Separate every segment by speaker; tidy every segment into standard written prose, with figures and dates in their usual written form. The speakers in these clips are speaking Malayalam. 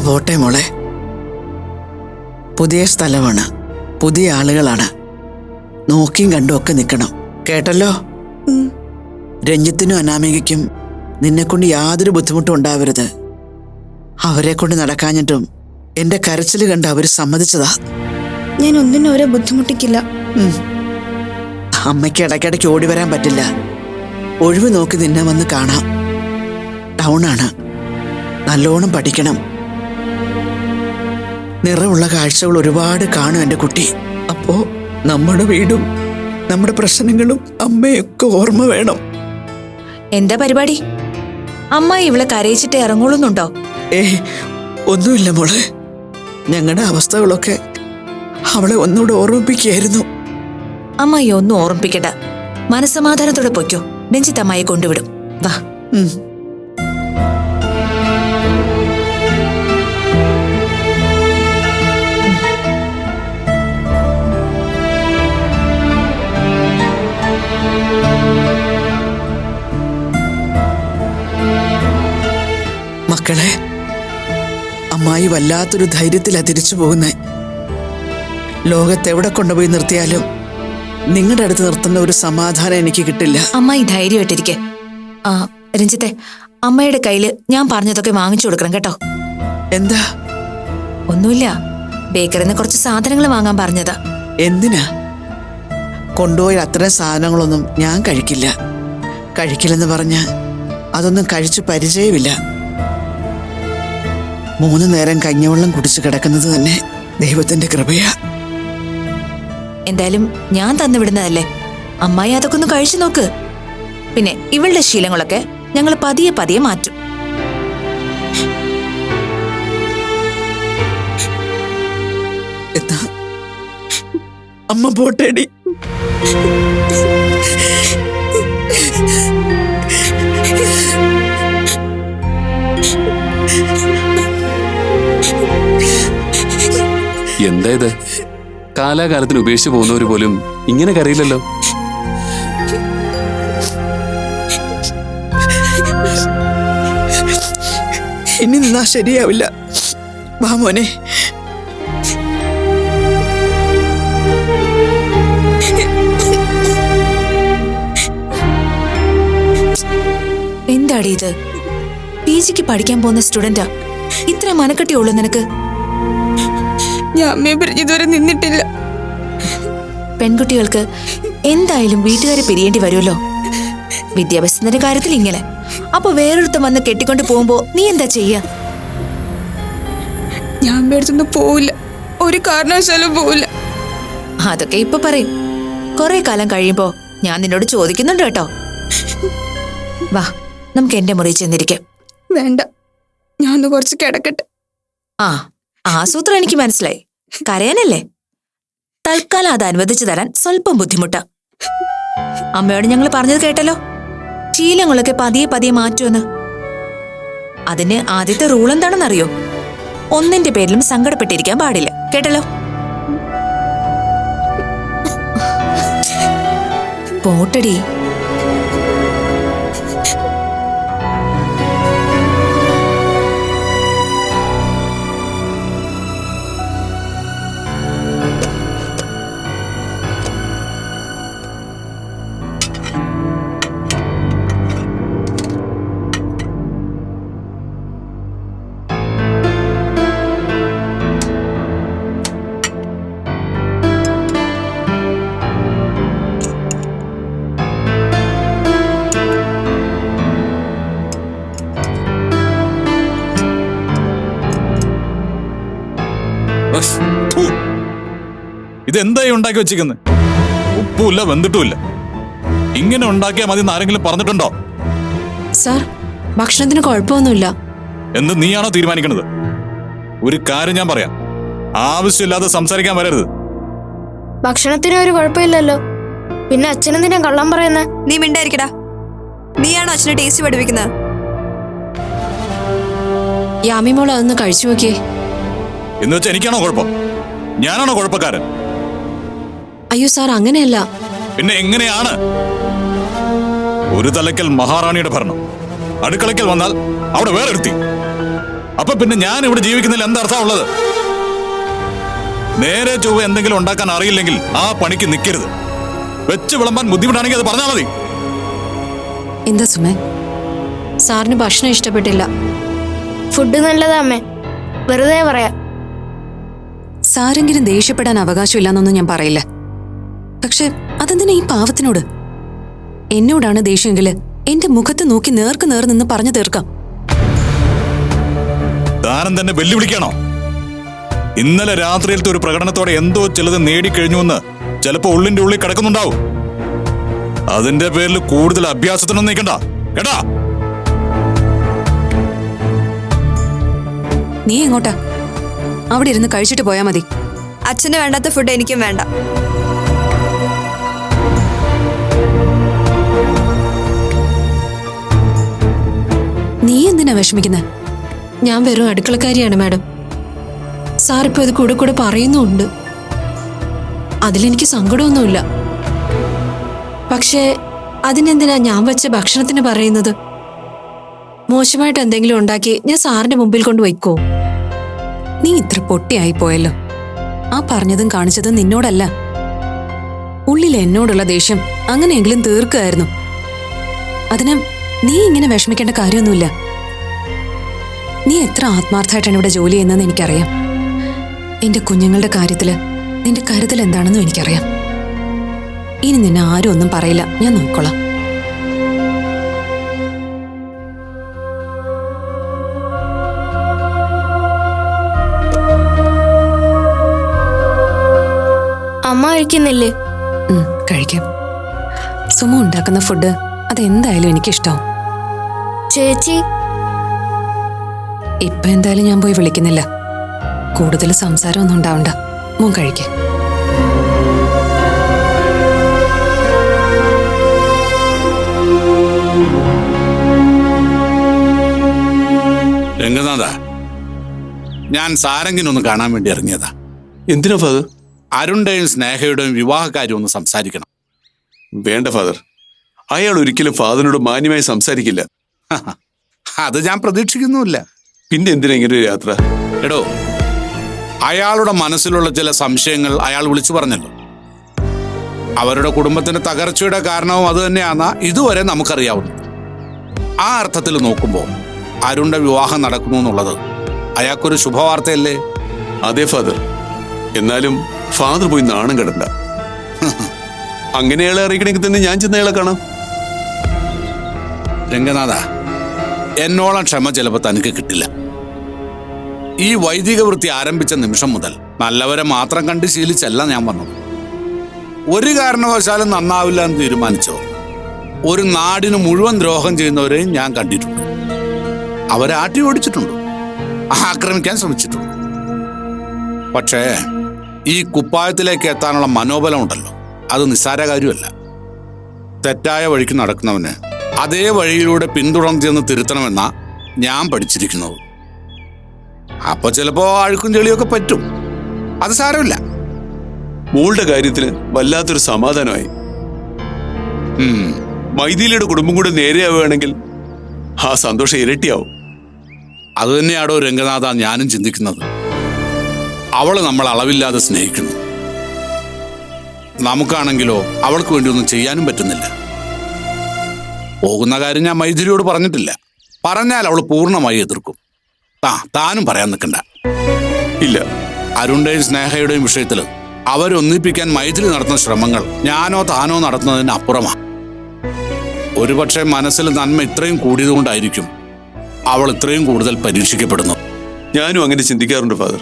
Speaker 1: പോട്ടെ മോളെ. പുതിയ സ്ഥലമാണ്, പുതിയ ആളുകളാണ്. നോക്കിയും കണ്ടും ഒക്കെ നിൽക്കണം, കേട്ടല്ലോ? രഞ്ജിത്തിനും അനാമികയ്ക്കും നിന്നെക്കൊണ്ട് യാതൊരു ബുദ്ധിമുട്ടും ഉണ്ടാവരുത്. അവരെ കൊണ്ട് നടക്കാഞ്ഞിട്ടും എന്റെ കരച്ചിൽ കണ്ട് അവര് സമ്മതിച്ചതാ.
Speaker 2: ഞാൻ ഒന്നിനും അവരെ ബുദ്ധിമുട്ടിക്കില്ല.
Speaker 1: അമ്മയ്ക്ക് ഇടയ്ക്കിടയ്ക്ക് ഓടി വരാൻ പറ്റില്ല. ഒഴിവ് നോക്കി നിന്നെ വന്ന് കാണാം. ടൗണാണ്, നല്ലോണം പഠിക്കണം. നിറമുള്ള കാഴ്ചകൾ ഒരുപാട് കാണും എൻ്റെ കുട്ടി. അപ്പോ നമ്മുടെ വീടും നമ്മുടെ പ്രശ്നങ്ങളും അമ്മയൊക്കെ ഓർമ്മ വേണം.
Speaker 3: എന്താ പരിപാടി? അമ്മ ഇവളെ കരയിച്ചിട്ട് ഇറങ്ങുള്ളുന്നുണ്ടോ?
Speaker 1: ഒന്നുമില്ല മോളെ. ഞങ്ങളുടെ അവസ്ഥകളൊക്കെ അവളെ ഒന്നുകൂടെ ഓർമ്മിപ്പിക്കുകയായിരുന്നു.
Speaker 3: അമ്മായി ഒന്നും ഓർമ്മിപ്പിക്കണ്ട, മനസ്സമാധാനത്തോടെ പൊയ്ക്കോ. രഞ്ജിത്ത് അമ്മായി കൊണ്ടുവിടും. വാ.
Speaker 1: മക്കളെ, അമ്മായി വല്ലാത്തൊരു ധൈര്യത്തിലാ തിരിച്ചു പോകുന്നേ. ലോകത്തെവിടെ കൊണ്ടുപോയി നിർത്തിയാലും നിങ്ങളുടെ അടുത്ത് നിർത്തുന്ന ഒരു സമാധാനം എനിക്ക് കിട്ടില്ല.
Speaker 3: അമ്മായി ധൈര്യമായിട്ടിരിക്കെ. രഞ്ജിത്തെ, അമ്മയുടെ കയ്യില് ഞാൻ പറഞ്ഞതൊക്കെ വാങ്ങിച്ചു കൊടുക്കണം കേട്ടോ.
Speaker 1: എന്താ?
Speaker 3: ഒന്നുമില്ല, ബേക്കറിന്ന് കുറച്ച് സാധനങ്ങൾ വാങ്ങാൻ പറഞ്ഞതാ.
Speaker 1: എന്തിനാ? കൊണ്ടുപോയി അത്തരം സാധനങ്ങളൊന്നും ഞാൻ കഴിക്കില്ലെന്ന് പറഞ്ഞ അതൊന്നും കഴിച്ചു പരിചയമില്ല. 3 നേരം കഞ്ഞിവെള്ളം കുടിച്ചു കിടക്കുന്നത് തന്നെ ദൈവത്തിന്റെ കൃപയാ.
Speaker 3: എന്തായാലും ഞാൻ തന്നുവിടുന്നതല്ലേ, അമ്മായി അതൊക്കെ ഒന്ന് കഴിച്ചു നോക്ക്. പിന്നെ ഇവളുടെ ശീലങ്ങളൊക്കെ ഞങ്ങൾ പതിയെ പതിയെ മാറ്റും.
Speaker 1: എന്താ അമ്മ പോട്ടേടി.
Speaker 4: എന്താ ഇത്? കാലാകാലത്തിന് ഉപേക്ഷിച്ചു പോകുന്നവര് പോലും ഇങ്ങനെ കരയില്ലല്ലോ.
Speaker 1: ഇനി നിന്നാ ശരിയാവില്ല. വാ മോനെ.
Speaker 3: എന്താടി ഇത്? PGക്ക് പഠിക്കാൻ പോകുന്ന സ്റ്റുഡന്റാ, ഇത്ര മനക്കെട്ടിയുള്ളൂ നിനക്ക്?
Speaker 2: ഞാൻ അമ്മയെ പിരിഞ്ഞ് ഇതുവരെ നിന്നിട്ടില്ല.
Speaker 3: പെൺകുട്ടികൾക്ക് എന്തായാലും വീട്ടുകാരെ പിരിയേണ്ടി വരുമല്ലോ. വിദ്യാഭ്യാസത്തിന്റെ കാര്യത്തിൽ ഇങ്ങനെ. അപ്പൊ വേറൊരുത്തം വന്ന് കെട്ടിക്കൊണ്ട് പോകുമ്പോ നീ എന്താ ചെയ്യാ?
Speaker 2: ഞാൻ അമ്മയുടെ അടുത്തൊന്നും പോവില്ല, ഒരു കാരണവശാലും പോവില്ല.
Speaker 3: അതൊക്കെ ഇപ്പൊ പറയും, കുറെ കാലം കഴിയുമ്പോ ഞാൻ നിന്നോട് ചോദിക്കുന്നുണ്ട് കേട്ടോ. വാ, നമുക്ക് എന്റെ മുറിയിൽ ചെന്നിരിക്കാം.
Speaker 2: വേണ്ട, ഞാൻ ഒന്ന് കുറച്ച് കിടക്കട്ടെ.
Speaker 3: ആസൂത്രം എനിക്ക് മനസ്സിലായി. കരയാനല്ലേ? തൽക്കാലം അത് അനുവദിച്ചു തരാൻ സ്വല്പം ബുദ്ധിമുട്ടാ. അമ്മയോട് ഞങ്ങൾ പറഞ്ഞത് കേട്ടല്ലോ, ശീലങ്ങളൊക്കെ പതിയെ പതിയെ മാറ്റുമെന്ന്. അതിന് ആദ്യത്തെ റൂൾ എന്താണെന്നറിയോ? ഒന്നിന്റെ പേരിലും സങ്കടപ്പെട്ടിരിക്കാൻ പാടില്ല, കേട്ടല്ലോ? പോട്ടടി.
Speaker 5: ഇതെന്തായി ഉണ്ടാക്കി വെച്ചിരിക്കുന്നത്? ഉപ്പുമില്ല, വെന്തിട്ടുമില്ല. ഇങ്ങനെ ഉണ്ടാക്കിയാൽ മതി ആരെങ്കിലും പറഞ്ഞിട്ടുണ്ടോ?
Speaker 6: സാർ, ഭക്ഷണത്തിന് കുഴപ്പമൊന്നുമില്ല.
Speaker 5: എന്ന് നീയാണോ തീരുമാനിക്കുന്നത്? ഒരു കാര്യം ഞാൻ പറയാം, ആവശ്യമില്ലാതെ സംസാരിക്കാൻ വരരുത്.
Speaker 2: ഭക്ഷണത്തിന് ഒരു കുഴപ്പമില്ലല്ലോ, പിന്നെ അച്ഛനെന്തിനാ കള്ളം പറയുന്നേ?
Speaker 6: നീ മിണ്ടായിരിക്കടാ. നീയാണോ അച്ഛനെ ടേസ്റ്റ് പഠിപ്പിക്കുന്നത്? യാമിമോൾ അതൊന്ന് കഴിച്ചു നോക്കിയേ.
Speaker 5: എന്ന് വെച്ചാൽ എനിക്കാണോ കുഴപ്പം? ഞാനാണോ കുഴപ്പക്കാരൻ?
Speaker 6: അയ്യോ സാർ, അങ്ങനെയല്ല.
Speaker 5: പിന്നെ എങ്ങനെയാണ്? ഒരു തലയ്ക്കൽ മഹാറാണിയുടെ ഭരണം, അടുക്കളയ്ക്കൽ വന്നാൽ അവിടെ വേറെടുത്തി. അപ്പൊ പിന്നെ ഞാൻ ഇവിടെ ജീവിക്കുന്നതിൽ എന്താ അർത്ഥമുള്ളത്? നേരെ ചൊവ്വ എന്തെങ്കിലും ഉണ്ടാക്കാൻ അറിയില്ലെങ്കിൽ ആ പണിക്ക് നിൽക്കരുത്. വെച്ച് വിളമ്പാൻ ബുദ്ധിമുട്ടാണെങ്കിൽ അത് പറഞ്ഞാൽ മതി.
Speaker 7: എന്താ സുമേ, സാറിന് ഭക്ഷണം ഇഷ്ടപ്പെട്ടില്ല?
Speaker 2: ഫുഡ് നല്ലതാ അമ്മേ, വെറുതെ പറയാ.
Speaker 7: സാരെങ്കിലും ദേഷ്യപ്പെടാൻ അവകാശമില്ലാന്നൊന്നും ഞാൻ പറയില്ല. പക്ഷെ അതെന്തിനാ ഈ പാവത്തിനോട്? എന്നോടാണ് ദേഷ്യമെങ്കില് എന്റെ മുഖത്ത് നോക്കി നേർക്ക് നേർ നിന്ന് പറഞ്ഞു തീർക്കാം.
Speaker 5: താനം തന്നെ വെല്ലുവിളിക്കണോ? ഇന്നലെ രാത്രിയിലത്തെ ഒരു പ്രകടനത്തോടെ എന്തോ ചിലത് നേടിക്കഴിഞ്ഞുവെന്ന് ചിലപ്പോ ഉള്ളിന്റെ ഉള്ളിൽ കിടക്കുന്നുണ്ടാവും. അതിന്റെ പേരിൽ കൂടുതൽ അഭ്യാസത്തിനൊന്നും നിൽക്കണ്ട കേട്ടാ.
Speaker 7: നീ എങ്ങോട്ടാ? അവിടെ ഇരുന്ന് കഴിച്ചിട്ട് പോയാ മതി.
Speaker 6: അച്ഛന് വേണ്ടാത്ത ഫുഡ് എനിക്കും വേണ്ട.
Speaker 7: നീ എന്തിനാ വിഷമിക്കുന്നെ?
Speaker 8: ഞാൻ വെറും അടുക്കളക്കാരിയാണ് മാഡം. സാറിപ്പോ ഇത് കൂടെ കൂടെ പറയുന്നുണ്ട്. അതിലെനിക്ക് സങ്കടമൊന്നുമില്ല. പക്ഷേ അതിനെന്തിനാ ഞാൻ വെച്ച ഭക്ഷണത്തിന് പറയുന്നത്? മോശമായിട്ട് എന്തെങ്കിലും ഉണ്ടാക്കി ഞാൻ സാറിന്റെ മുമ്പിൽ കൊണ്ട് വയ്ക്കോ?
Speaker 7: നീ ഇത്ര പൊട്ടിയായി പോയല്ലോ. ആ പറഞ്ഞതും കാണിച്ചതും നിന്നോടല്ല, ഉള്ളിൽ എന്നോടുള്ള ദേഷ്യം അങ്ങനെയെങ്കിലും തീർക്കായിരുന്നു. അതിന് നീ ഇങ്ങനെ വിഷമിക്കേണ്ട കാര്യമൊന്നുമില്ല. നീ എത്ര ആത്മാർത്ഥമായിട്ടാണ് ഇവിടെ ജോലി ചെയ്യുന്നതെന്ന് എനിക്കറിയാം. എന്റെ കുഞ്ഞുങ്ങളുടെ കാര്യത്തില് നിന്റെ കരുതൽ എന്താണെന്നും എനിക്കറിയാം. ഇനി നിന്നെ ആരും ഒന്നും പറയില്ല, ഞാൻ നോക്കിക്കൊള്ളാം.
Speaker 2: അമ്മ കഴിക്കുന്നില്ലേ?
Speaker 7: കഴിക്കാം. സുമ ഉണ്ടാക്കുന്ന ഫുഡ് അതെന്തായാലും എനിക്കിഷ്ടം.
Speaker 2: ചേച്ചി?
Speaker 7: ഇപ്പൊ എന്തായാലും ഞാൻ പോയി വിളിക്കുന്നില്ല. കൂടുതൽ സംസാരമൊന്നും ഉണ്ടാവണ്ട. മോൻ കഴിക്ക.
Speaker 9: രംഗനാഥ, ഞാൻ സാരംഗിനൊന്ന് കാണാൻ വേണ്ടി ഇറങ്ങിയതാ.
Speaker 4: എന്തിനാ ഫാദർ?
Speaker 9: അരുണിന്റെയും സ്നേഹയുടെയും വിവാഹകാര്യം ഒന്ന് സംസാരിക്കണം.
Speaker 4: വേണ്ട ഫാദർ, അയാൾ ഒരിക്കലും ഫാദറിനോട് മാന്യമായി സംസാരിക്കില്ല.
Speaker 9: അത് ഞാൻ പ്രതീക്ഷിക്കുന്നുമില്ല.
Speaker 4: പിന്നെ എന്തിനാ ഇങ്ങനെ ഒരു യാത്ര?
Speaker 9: എടോ, അയാളുടെ മനസ്സിലുള്ള ചില സംശയങ്ങൾ അയാൾ വിളിച്ചു പറഞ്ഞല്ലോ. അവരുടെ കുടുംബത്തിന്റെ തകർച്ചയുടെ കാരണവും അത് തന്നെയാണെന്നാ ഇതുവരെ നമുക്കറിയാവുന്നത്. ആ അർത്ഥത്തിൽ നോക്കുമ്പോൾ അരുണിന്റെ വിവാഹം നടക്കുന്നു എന്നുള്ളത് അയാൾക്കൊരു ശുഭവാർത്തയല്ലേ?
Speaker 4: അതെ ഫാദർ, എന്നാലും ഫാദർ പോയി നാണം കെടണ്ട. അങ്ങനെ അയാളെ അറിയിക്കണമെങ്കിൽ തന്നെ ഞാൻ ചെന്ന അയാളെ കാണാം.
Speaker 9: രംഗനാഥ, എന്നോളം ക്ഷമ ചിലപ്പോൾ തനിക്ക് കിട്ടില്ല. ഈ വൈദിക വൃത്തി ആരംഭിച്ച നിമിഷം മുതൽ നല്ലവരെ മാത്രം കണ്ട് ശീലിച്ചല്ല ഞാൻ വന്നത്. ഒരു കാരണവശാലും നന്നാവില്ല എന്ന് തീരുമാനിച്ചോ ഒരു നാടിന് മുഴുവൻ ദ്രോഹം ചെയ്യുന്നവരെയും ഞാൻ കണ്ടിട്ടുണ്ട്. അവരെ ആട്ടി ഓടിച്ചിട്ടുണ്ട്, ആക്രമിക്കാൻ ശ്രമിച്ചിട്ടുണ്ട്. പക്ഷേ ഈ കുപ്പായത്തിലേക്ക് എത്താനുള്ള മനോബലം ഉണ്ടല്ലോ, അത് നിസ്സാര കാര്യമല്ല. തെറ്റായ വഴിക്ക് നടക്കുന്നവന് അതേ വഴിയിലൂടെ പിന്തുടർന്ന് ചെന്ന് തിരുത്തണമെന്നാ ഞാൻ പഠിച്ചിരിക്കുന്നത്. അപ്പൊ ചിലപ്പോ അഴുക്കും ചെളിയൊക്കെ പറ്റും, അത് സാരമില്ല.
Speaker 4: മോളുടെ കാര്യത്തിന് വല്ലാത്തൊരു സമാധാനമായി. മൈഥിലിയുടെ കുടുംബം കൂടെ നേരെയാവുകയാണെങ്കിൽ ആ സന്തോഷം ഇരട്ടിയാവും.
Speaker 9: അത് തന്നെയാണോ രംഗനാഥ ഞാനും ചിന്തിക്കുന്നത്. അവള് നമ്മൾ അളവില്ലാതെ സ്നേഹിക്കുന്നു. നമുക്കാണെങ്കിലോ അവൾക്ക് വേണ്ടി ഒന്നും ചെയ്യാനും പറ്റുന്നില്ല. പോകുന്ന കാര്യം ഞാൻ മൈഥിലിയോട് പറഞ്ഞിട്ടില്ല. പറഞ്ഞാൽ അവൾ പൂർണ്ണമായി എതിർക്കും. താനും പറയാൻ നിൽക്കണ്ട.
Speaker 4: ഇല്ല,
Speaker 9: അരുണിന്റെയും സ്നേഹയുടെയും വിഷയത്തിൽ അവരൊന്നിപ്പിക്കാൻ മൈഥിലി നടത്തുന്ന ശ്രമങ്ങൾ ഞാനോ താനോ നടത്തുന്നതിന് അപ്പുറമാണ്. ഒരുപക്ഷെ മനസ്സിൽ നന്മ ഇത്രയും കൂടിയതുകൊണ്ടായിരിക്കും അവൾ ഇത്രയും കൂടുതൽ പരീക്ഷിക്കപ്പെടുന്നു.
Speaker 4: ഞാനും അങ്ങനെ ചിന്തിക്കാറുണ്ട് ഫാദർ.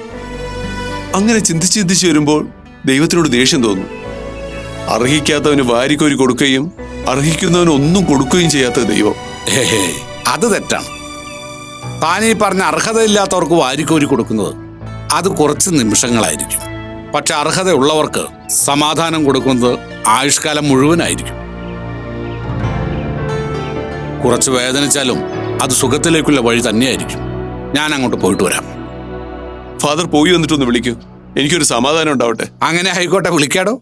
Speaker 4: അങ്ങനെ ചിന്തിച്ച് വരുമ്പോൾ ദൈവത്തിനോട് ദേഷ്യം തോന്നും. അർഹിക്കാത്തവന് വാരിക്കോരി കൊടുക്കുകയും അർഹിക്കുന്നവന് ഒന്നും കൊടുക്കുകയും ചെയ്യാത്ത ദൈവം.
Speaker 9: അത് തെറ്റാണ്. താനീ പറഞ്ഞ അർഹതയില്ലാത്തവർക്ക് വാരിക്കോരി കൊടുക്കുന്നത് അത് കുറച്ച് നിമിഷങ്ങളായിരിക്കും. പക്ഷെ അർഹതയുള്ളവർക്ക് സമാധാനം കൊടുക്കുന്നത് ആയുഷ്കാലം മുഴുവനായിരിക്കും. കുറച്ച് വേദനിച്ചാലും അത് സുഖത്തിലേക്കുള്ള വഴി തന്നെയായിരിക്കും. ഞാൻ അങ്ങോട്ട് പോയിട്ട് വരാം.
Speaker 4: ഫാദർ പോയി വന്നിട്ടൊന്ന് വിളിക്കൂ, എനിക്കൊരു സമാധാനം ഉണ്ടാവട്ടെ.
Speaker 9: അങ്ങനെ ആയിക്കോട്ടെ, വിളിക്കാടോ.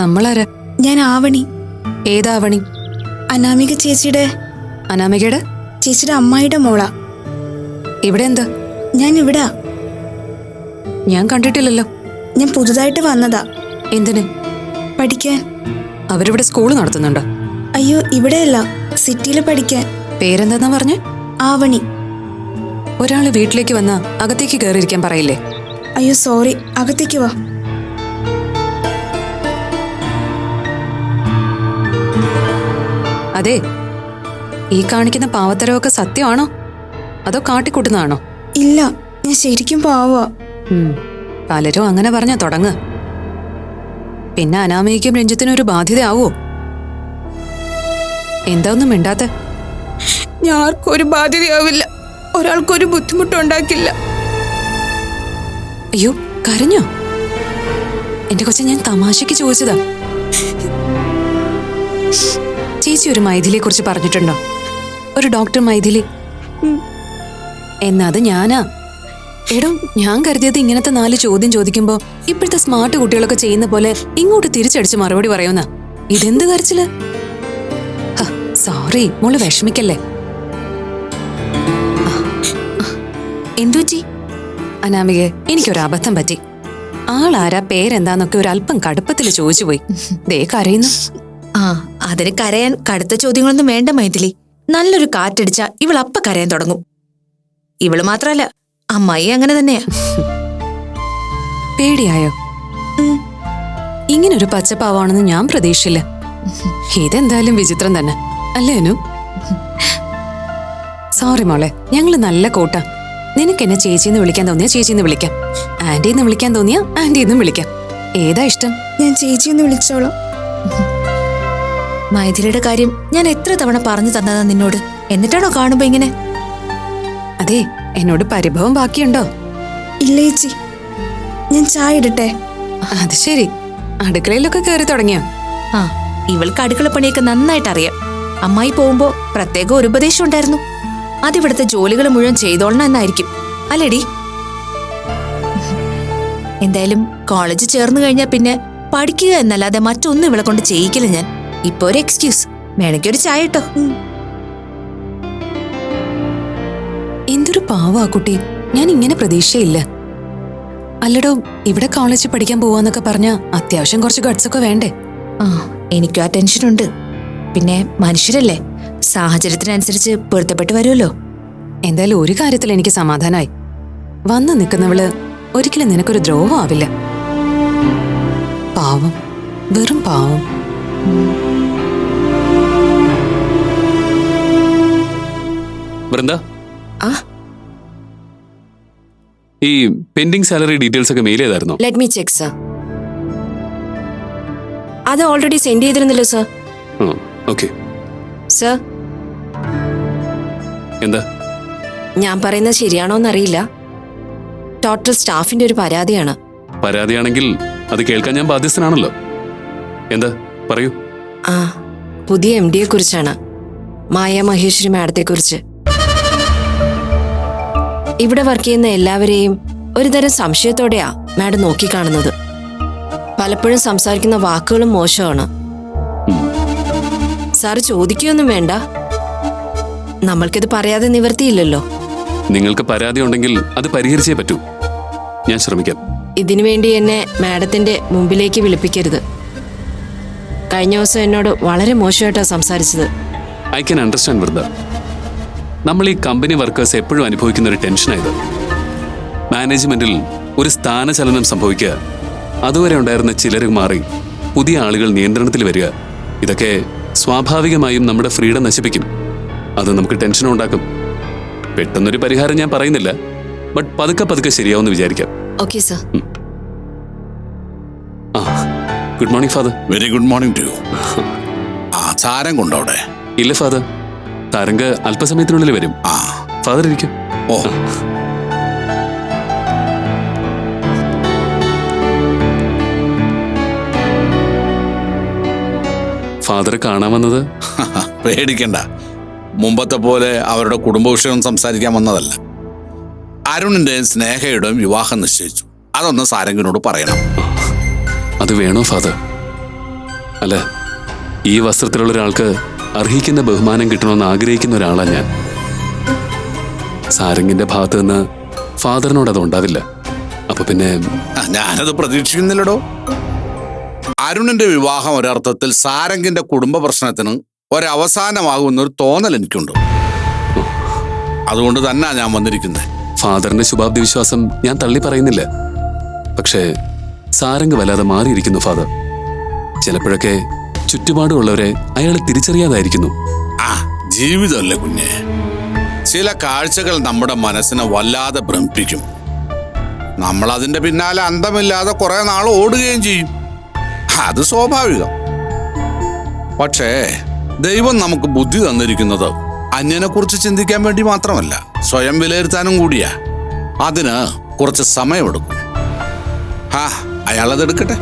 Speaker 7: നമ്മളാരാ?
Speaker 2: ഞാൻ ആവണി,
Speaker 7: ഏതാവണി?
Speaker 2: അനാമിക ചേച്ചിയുടെ
Speaker 7: അനാമികയുടെ
Speaker 2: ചേച്ചിയുടെ അമ്മായിയുടെ മോളാ.
Speaker 7: ഇവിടെ എന്താ?
Speaker 2: ഞാൻ ഇവിടാ.
Speaker 7: ഞാൻ കണ്ടിട്ടില്ലല്ലോ.
Speaker 2: ഞാൻ പുതുതായിട്ട് വന്നതാ.
Speaker 7: എന്തിന്?
Speaker 2: പഠിക്കാൻ.
Speaker 7: അവരിവിടെ സ്കൂൾ നടത്തുന്നുണ്ടോ?
Speaker 2: അയ്യോ, ഇവിടെയല്ല, സിറ്റിയിൽ പഠിക്കാൻ.
Speaker 7: പേരെന്താന്നാ പറഞ്ഞേ?
Speaker 2: ആവണി.
Speaker 7: ഒരാള് വീട്ടിലേക്ക് വന്നാ അകത്തേക്ക് കയറിയിരിക്കാൻ പറയില്ലേ?
Speaker 2: അയ്യോ സോറി, അകത്തേക്ക് വാ.
Speaker 7: അതെ, ഈ കാണിക്കുന്ന പാവത്തരമൊക്കെ സത്യമാണോ അതോ കാട്ടിക്കൂട്ടുന്നതാണോ?
Speaker 2: ഇല്ല, ഞാൻ ശരിക്കും പാവാ.
Speaker 7: പലരും അങ്ങനെ പറഞ്ഞാ തുടങ്ങ്. പിന്നെ അനാമികയ്ക്കും രഞ്ജിത്തിനും ഒരു ബാധ്യതയാവോ? എന്താ ഒന്നും മിണ്ടാത്ത?
Speaker 2: ഞാൻ ആർക്കും ഒരു ബാധ്യതയാവില്ല, ഒരാൾക്കൊരു ബുദ്ധിമുട്ടുണ്ടാക്കില്ല.
Speaker 7: അയ്യോ, കരഞ്ഞോ? എന്റെ കൊച്ചെ, ഞാൻ തമാശക്ക് ചോദിച്ചതാ. ചേച്ചി ഒരു മൈഥിലിയെ കുറിച്ച് പറഞ്ഞിട്ടുണ്ടോ? ഒരു ഡോക്ടർ മൈഥിലി. എന്നാ അത് ഞാനാ. എടോ, ഞാൻ കരുതിയത് ഇങ്ങനത്തെ 4 ചോദ്യം ചോദിക്കുമ്പോ ഇപ്പോഴത്തെ സ്മാർട്ട് കുട്ടികളൊക്കെ ചെയ്യുന്ന പോലെ ഇങ്ങോട്ട് തിരിച്ചടിച്ച് മറുപടി പറയുന്ന. ഇതെന്ത് കരച്ചില്? സോറി മോള്, വിഷമിക്കല്ലേ.
Speaker 3: എന്തുപറ്റി?
Speaker 7: അനാമികെ, എനിക്കൊരു അബദ്ധം പറ്റി. ആളാരാ, പേരെന്താന്നൊക്കെ ഒരു അല്പം കടുപ്പത്തിൽ ചോദിച്ചു പോയി. ദേ കരയുന്നു.
Speaker 3: ആ, അതിന് കരയാൻ കടുത്ത ചോദ്യങ്ങളൊന്നും വേണ്ട മൈഥിലി. നല്ലൊരു കാറ്റടിച്ച ഇവൾ അപ്പ കരയാൻ തുടങ്ങും. ഇവള് മാത്രല്ല, അമ്മായി അങ്ങനെ തന്നെയാ.
Speaker 7: പേടിയായോ? ഇങ്ങനൊരു പച്ചപ്പാവാണെന്ന് ഞാൻ പ്രതീക്ഷിച്ചില്ല. ഇതെന്തായാലും വിചിത്രം തന്നെ അല്ലേ അനു? സോറി മോളെ, ഞങ്ങള് നല്ല കൂട്ടാ. നിനക്കെന്നെ ചേച്ചിന്ന് വിളിക്കാൻ തോന്നിയാ ചേച്ചിന്ന് വിളിക്കാം, ആന്റിന്ന് വിളിക്കാൻ തോന്നിയാ ആന്റിന്നും വിളിക്കാം. ഏതാ ഇഷ്ടം?
Speaker 2: ഞാൻ ചേച്ചിയൊന്ന് വിളിച്ചോളാം.
Speaker 3: മൈഥിലിയുടെ കാര്യം ഞാൻ എത്ര തവണ പറഞ്ഞു തന്നതാ നിന്നോട്, എന്നിട്ടാണോ കാണുമ്പോ ഇങ്ങനെ?
Speaker 7: അതെ, എന്നോട് പരിഭവം ബാക്കിയുണ്ടോ?
Speaker 2: ഇല്ല ചേച്ചി, ഞാൻ ചായ ഇടട്ടെ?
Speaker 7: അത് ശരി, അടുക്കളയിലൊക്കെ കയറി തുടങ്ങിയോ?
Speaker 3: ആ, ഇവൾക്ക് അടുക്കള പണിയൊക്കെ നന്നായിട്ട് അറിയാം. അമ്മായി പോകുമ്പോ പ്രത്യേക ഒരു ഉപദേശം ഉണ്ടായിരുന്നു. അതിവിടുത്തെ ജോലികൾ മുഴുവൻ ചെയ്തോളണം എന്നായിരിക്കും, അല്ലേടി? എന്തായാലും കോളേജ് ചേർന്ന് കഴിഞ്ഞാൽ പിന്നെ പഠിക്കുക എന്നല്ലാതെ മറ്റൊന്നും ഇവളെ കൊണ്ട് ചെയ്യിക്കില്ല ഞാൻ. ഇപ്പൊ ഒരു എക്സ്ക്യൂസ്, വേണമെങ്കിൽ ഒരു ചായ ഇട്ടോ.
Speaker 7: എന്തൊരു പാവാ കുട്ടി, ഞാൻ ഇങ്ങനെ പ്രതീക്ഷയില്ല. അല്ലടോ, ഇവിടെ കോളേജിൽ പഠിക്കാൻ പോവാന്നൊക്കെ പറഞ്ഞാ അത്യാവശ്യം കുറച്ച് ഗട്ട്സ് ഒക്കെ വേണ്ടേ?
Speaker 3: ആ, എനിക്കും ആ ടെൻഷനുണ്ട്. പിന്നെ മനുഷ്യരല്ലേ, സാഹചര്യത്തിനനുസരിച്ച് പൊരുത്തപ്പെട്ട് വരുമല്ലോ.
Speaker 7: എന്തായാലും ഒരു കാര്യത്തിൽ എനിക്ക് സമാധാനമായി. വന്നു നിൽക്കുന്നവള് ഒരിക്കലും നിനക്കൊരു ദ്രോഹം ആവില്ല. പാവം, വെറും പാവം.
Speaker 4: വൃന്ദ,
Speaker 3: ആ,
Speaker 4: ഈ പെൻഡിങ് സാലറി ഡീറ്റെയിൽസ് ഒക്കെ മെയിൽ ചെയ്തായിരുന്നോ?
Speaker 8: Let me check sir. അത് ഓൾറെഡി സെൻഡ് ചെയ്തിരുന്നല്ലോ സർ.
Speaker 4: ഓക്കെ.
Speaker 8: സർ,
Speaker 4: എന്താ?
Speaker 8: ഞാൻ പറയുന്നത് ശരിയാണോന്നറിയില്ല. ടോട്ടൽ സ്റ്റാഫിന്റെ ഒരു പരാതിയാണ്.
Speaker 4: പരാതിയാണെങ്കിൽ അത് കേൾക്കാൻ ഞാൻ ബാധ്യസ്ഥനാണല്ലോ. എന്താ, പറയൂ.
Speaker 8: ആ, പുതിയ MD യെ കുറിച്ചാണ്, മായ മഹേശ്വരി മാഡത്തെ കുറിച്ച്. ഇവിടെ വർക്ക് ചെയ്യുന്ന എല്ലാവരെയും ഒരുതരം സംശയത്തോടെയാ മാഡം നോക്കിക്കാണുന്നത്. പലപ്പോഴും സംസാരിക്കുന്ന വാക്കുകളും മോശമാണ്. സാറ് ചോദിക്കുകയൊന്നും വേണ്ട, നമ്മൾക്കിത് പറയാതെ നിവർത്തിയില്ലല്ലോ.
Speaker 4: നിങ്ങൾക്ക് പരാതി ഉണ്ടെങ്കിൽ അത് പരിഹരിച്ചേ പറ്റൂ. ഞാൻ ശ്രമിക്കാം.
Speaker 8: ഇതിനു വേണ്ടി എന്നെ മാഡത്തിന്റെ മുമ്പിലേക്ക് വിളിപ്പിക്കരുത്. കഴിഞ്ഞ ദിവസം എന്നോട് വളരെ മോശമായിട്ടാണ് സംസാരിച്ചത്.
Speaker 4: I can understand Vrinda. നമ്മൾ ഈ കമ്പനി വർക്കേഴ്സ് എപ്പോഴും അനുഭവിക്കുന്ന ഒരു ടെൻഷനായത്. മാനേജ്മെന്റിൽ ഒരു സ്ഥാനചലനം സംഭവിക്കുക, അതുവരെ ഉണ്ടായിരുന്ന ചിലർ മാറി പുതിയ ആളുകൾ നിയന്ത്രണത്തിൽ വരിക, ഇതൊക്കെ സ്വാഭാവികമായും നമ്മുടെ ഫ്രീഡം നശിപ്പിക്കും. അത് നമുക്ക് ടെൻഷൻ ഉണ്ടാക്കും. പെട്ടെന്നൊരു പരിഹാരം ഞാൻ പറയുന്നില്ല, ബട്ട് പതുക്കെ പതുക്കെ ശരിയാവുമെന്ന് വിചാരിക്കാം.
Speaker 8: Okay sir.
Speaker 4: ആ, good morning father.
Speaker 9: Very good morning to you. ആ, സാരം കൊണ്ടോടെ?
Speaker 4: ഇല്ല ഫാദർ, താരങ്ക അല്പസമയത്തിനുള്ളിൽ വരും.
Speaker 9: ആ,
Speaker 4: ഫാദർ ഇരിക്കും.
Speaker 9: ഓ,
Speaker 4: ഫാദറെ കാണാൻ വന്നത്?
Speaker 9: പേടിക്കണ്ട, മുമ്പത്തെ പോലെ അവരുടെ കുടുംബ വിഷയം സംസാരിക്കാൻ വന്നതല്ല. അരുണിന്റെയും സ്നേഹയുടെയും വിവാഹം നിശ്ചയിച്ചു. അതൊന്ന് സാരംഗിനോട് പറയണം.
Speaker 4: അത് വേണോ ഫാദർ?
Speaker 10: അല്ല, ഈ വസ്ത്രത്തിലുള്ള ഒരാൾക്ക് അർഹിക്കുന്ന ബഹുമാനം കിട്ടണമെന്ന് ആഗ്രഹിക്കുന്ന ഒരാളാണ് ഞാൻ. സാരംഗിന്റെ ഭാഗത്ത് നിന്ന് ഫാദറിനോട് അത് ഉണ്ടാവില്ല. അപ്പൊ പിന്നെ
Speaker 9: ഞാനത് പ്രതീക്ഷിക്കുന്നില്ലടോ. അരുണിന്റെ വിവാഹം ഒരർത്ഥത്തിൽ സാരംഗിന്റെ കുടുംബ പ്രശ്നത്തിന് ഒരവസാനമാകുമെന്നൊരു തോന്നൽ എനിക്കുണ്ട്. അതുകൊണ്ട് തന്നെ ഞാൻ വന്നിരിക്കുന്നത്.
Speaker 10: ഫാദറിന്റെ ശുഭാപ്തി വിശ്വാസം ഞാൻ തള്ളി പറയുന്നില്ല. പക്ഷേ സാരംഗ് വല്ലാതെ മാറിയിരിക്കുന്നു ഫാദർ. ചിലപ്പോഴൊക്കെ ചുറ്റുപാടുമുള്ളവരെ അയാൾ തിരിച്ചറിയാതായിരിക്കുന്നു.
Speaker 9: ആ, ജീവിതമല്ലേ കുഞ്ഞെ. ചില കാഴ്ചകൾ നമ്മുടെ മനസ്സിനെ വല്ലാതെ ഭ്രമിപ്പിക്കും. നമ്മൾ അതിന്റെ പിന്നാലെ അന്തമില്ലാതെ കുറെ നാൾ ഓടുകയും ചെയ്യും. അത് സ്വാഭാവികം. പക്ഷേ ദൈവം നമുക്ക് ബുദ്ധി തന്നിരിക്കുന്നത് അന്യനെ കുറിച്ച് ചിന്തിക്കാൻ വേണ്ടി മാത്രമല്ല, സ്വയം വിലയിരുത്താനും കൂടിയാ. അതിന് കുറച്ച് സമയമെടുക്കും. അയാളതെടുക്കട്ടെ.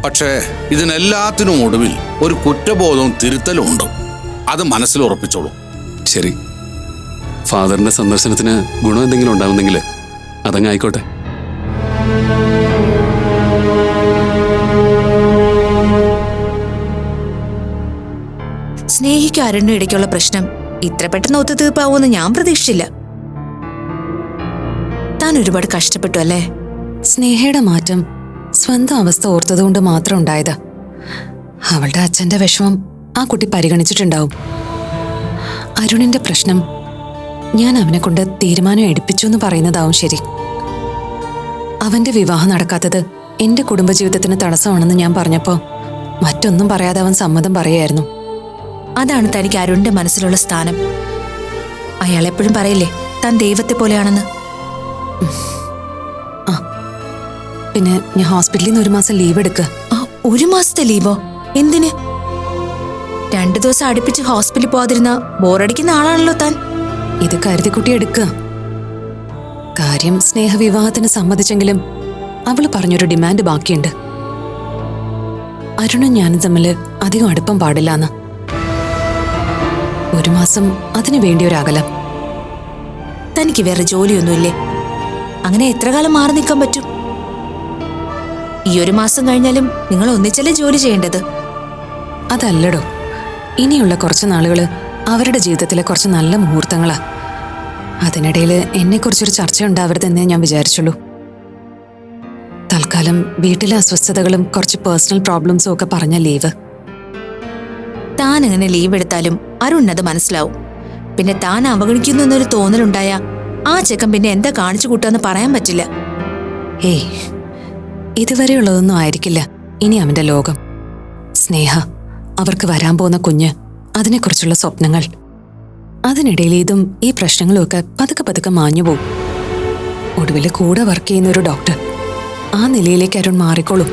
Speaker 9: പക്ഷേ ഇതിനെല്ലാത്തിനും ഒടുവിൽ ഒരു കുറ്റബോധവും തിരുത്തലും ഉണ്ട്. അത് മനസ്സിൽ ഉറപ്പിച്ചോളൂ.
Speaker 10: ശരി, ഫാദറിന്റെ സന്ദർശനത്തിന് ഗുണം എന്തെങ്കിലും ഉണ്ടാവുന്നെങ്കിൽ അതങ്ങ് ആയിക്കോട്ടെ.
Speaker 3: സ്നേഹിക്കും അരുണിനും ഇടയ്ക്കുള്ള പ്രശ്നം ഇത്ര പെട്ടെന്ന് ഒത്തുതീർപ്പാവുമെന്ന് ഞാൻ പ്രതീക്ഷിച്ചില്ല. താൻ ഒരുപാട് കഷ്ടപ്പെട്ടു അല്ലേ?
Speaker 7: സ്നേഹയുടെ മാറ്റം സ്വന്തം അവസ്ഥ ഓർത്തതുകൊണ്ട് മാത്രം ഉണ്ടായതാ. അവളുടെ അച്ഛന്റെ വിഷമം ആ കുട്ടി പരിഗണിച്ചിട്ടുണ്ടാവും. അരുണിന്റെ പ്രശ്നം ഞാൻ അവനെ കൊണ്ട് തീരുമാനം എടുപ്പിച്ചു എന്ന് പറയുന്നതാവും ശരി. അവന്റെ വിവാഹം നടക്കാത്തത് എന്റെ കുടുംബജീവിതത്തിന് തടസ്സമാണെന്ന് ഞാൻ പറഞ്ഞപ്പോ മറ്റൊന്നും പറയാതെ അവൻ സമ്മതം പറയായിരുന്നു.
Speaker 3: അതാണ് തനിക്ക് അരുണിന്റെ മനസ്സിലുള്ള സ്ഥാനം. അയാൾ എപ്പോഴും പറയില്ലേ താൻ ദൈവത്തെ പോലെയാണെന്ന്.
Speaker 7: ആ, പിന്നെ ഞാൻ ഹോസ്പിറ്റലിൽ നിന്ന് 1 മാസം ലീവ് എടുക്കുക.
Speaker 3: 1 മാസത്തെ ലീവോ? എന്തിന്? 2 ദിവസം അടുപ്പിച്ച് ഹോസ്പിറ്റലിൽ പോകാതിരുന്ന ബോറടിക്കുന്ന ആളാണല്ലോ താൻ.
Speaker 7: ഇത് കരുതിക്കുട്ടി എടുക്കുക. കാര്യം സ്നേഹവിവാഹത്തിന് സമ്മതിച്ചെങ്കിലും അവള് പറഞ്ഞൊരു ഡിമാൻഡ് ബാക്കിയുണ്ട്. അരുണും ഞാനും തമ്മിൽ അധികം അടുപ്പം പാടില്ലാന്ന്. 1 മാസം അതിനു വേണ്ടി ഒരകലം.
Speaker 3: തനിക്ക് വേറെ ജോലിയൊന്നുമില്ലേ? അങ്ങനെ എത്ര കാലം മാറി നിൽക്കാൻ പറ്റും? ഈ 1 മാസം കഴിഞ്ഞാലും നിങ്ങൾ ഒന്നിച്ചല്ലേ ജോലി ചെയ്യേണ്ടത്?
Speaker 7: അതല്ലടോ, ഇനിയുള്ള കുറച്ച് നാളുകള് അവരുടെ ജീവിതത്തിലെ കുറച്ച് നല്ല മുഹൂർത്തങ്ങളാ. അതിനിടയിൽ എന്നെക്കുറിച്ചൊരു ചർച്ച ഉണ്ടാവരുതെന്നേ ഞാൻ വിചാരിച്ചുള്ളൂ. തൽക്കാലം വീട്ടിലെ അസ്വസ്ഥതകളും കുറച്ച് പേഴ്സണൽ പ്രോബ്ലംസും ഒക്കെ പറഞ്ഞ ലീവ്.
Speaker 3: താൻ അങ്ങനെ ലീവ് എടുത്താലും അരുണത് മനസ്സിലാവും. പിന്നെ താൻ അവഗണിക്കുന്നു എന്നൊരു തോന്നലുണ്ടായ ആ ചെക്കൻ പിന്നെ എന്താ കാണിച്ചു കൂട്ടാന്ന് പറയാൻ പറ്റില്ല.
Speaker 7: ഏയ്, ഇതുവരെയുള്ളതൊന്നും ആയിരിക്കില്ല ഇനി അവന്റെ ലോകം. സ്നേഹ, അവർക്ക് വരാൻ പോകുന്ന കുഞ്ഞ്, അതിനെക്കുറിച്ചുള്ള സ്വപ്നങ്ങൾ. അതിനിടയിൽ ഇതും ഈ പ്രശ്നങ്ങളും ഒക്കെ പതുക്കെ പതുക്കെ മാഞ്ഞുപോകും. ഒടുവിൽ കൂടെ വർക്ക് ചെയ്യുന്ന ഒരു ഡോക്ടർ. ആ നിലയിലേക്ക് അരുൺ മാറിക്കോളും.